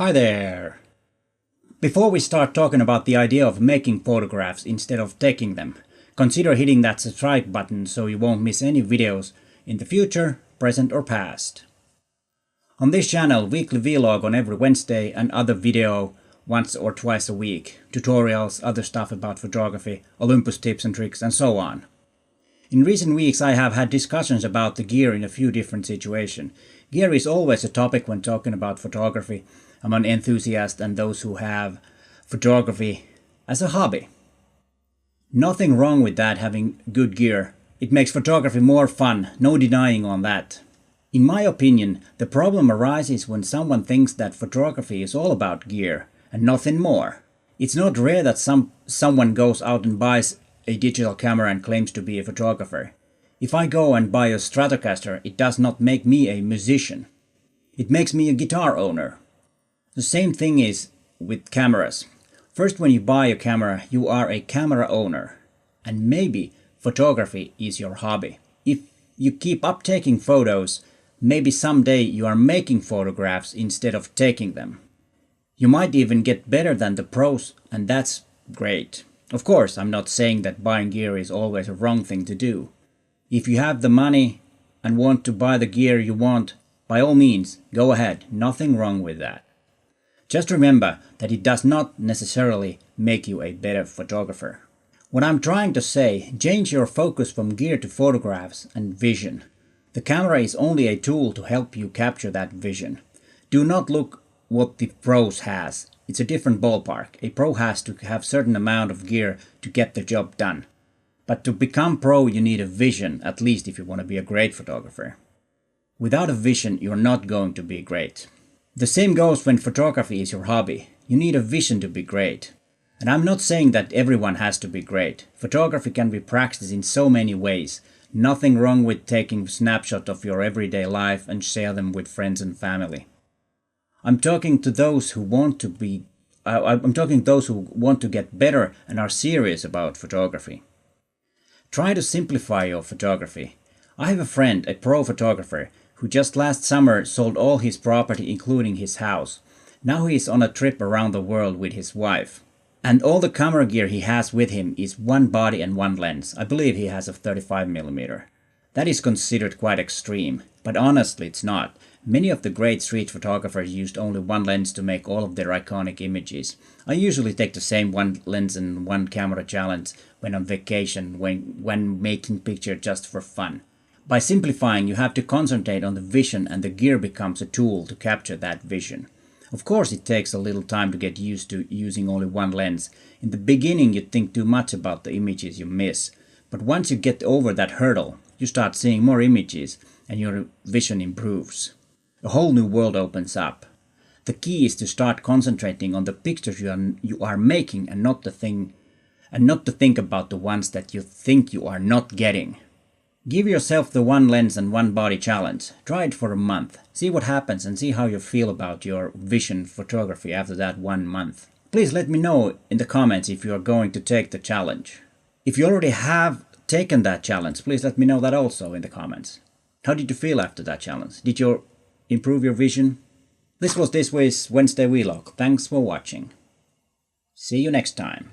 Hi there! Before we start talking about the idea of making photographs instead of taking them, consider hitting that subscribe button so you won't miss any videos in the future, present or past. On this channel, weekly vlog on every Wednesday and other video once or twice a week, tutorials, other stuff about photography, Olympus tips and tricks and so on. In recent weeks I have had discussions about the gear in a few different situations. Gear is always a topic when talking about photography among enthusiasts and those who have photography as a hobby. Nothing wrong with that, having good gear. It makes photography more fun, no denying on that. In my opinion, the problem arises when someone thinks that photography is all about gear and nothing more. It's not rare that someone goes out and buys a digital camera and claims to be a photographer. If I go and buy a Stratocaster, it does not make me a musician. It makes me a guitar owner. The same thing is with cameras. First, when you buy a camera, you are a camera owner. And maybe photography is your hobby. If you keep up taking photos, maybe someday you are making photographs instead of taking them. You might even get better than the pros, and that's great. Of course, I'm not saying that buying gear is always a wrong thing to do. If you have the money and want to buy the gear you want, by all means, go ahead. Nothing wrong with that. Just remember that it does not necessarily make you a better photographer. What I'm trying to say, change your focus from gear to photographs and vision. The camera is only a tool to help you capture that vision. Do not look what the pros has. It's a different ballpark. A pro has to have certain amount of gear to get the job done. But to become pro you need a vision, at least if you want to be a great photographer. Without a vision you're not going to be great. The same goes when photography is your hobby. You need a vision to be great. And I'm not saying that everyone has to be great. Photography can be practiced in so many ways. Nothing wrong with taking snapshots of your everyday life and share them with friends and family. I'm talking to those who want to get better and are serious about photography. Try to simplify your photography. I have a friend, a pro photographer, who just last summer sold all his property including his house. Now he is on a trip around the world with his wife. And all the camera gear he has with him is one body and one lens. I believe he has a 35mm. That is considered quite extreme, but honestly it's not. Many of the great street photographers used only one lens to make all of their iconic images. I usually take the same one lens and one camera challenge when on vacation, when making pictures just for fun. By simplifying, you have to concentrate on the vision and the gear becomes a tool to capture that vision. Of course it takes a little time to get used to using only one lens. In the beginning you think too much about the images you miss. But once you get over that hurdle, you start seeing more images and your vision improves. A whole new world opens up. The key is to start concentrating on the pictures you are making and not to think about the ones that you think you are not getting. Give yourself the one lens and one body challenge. Try it for a month. See what happens and see how you feel about your vision photography after that 1 month. Please let me know in the comments if you are going to take the challenge. If you already have taken that challenge, please let me know that also in the comments. How did you feel after that challenge? Did you improve your vision? This was this week's Wednesday vlog. Thanks for watching. See you next time.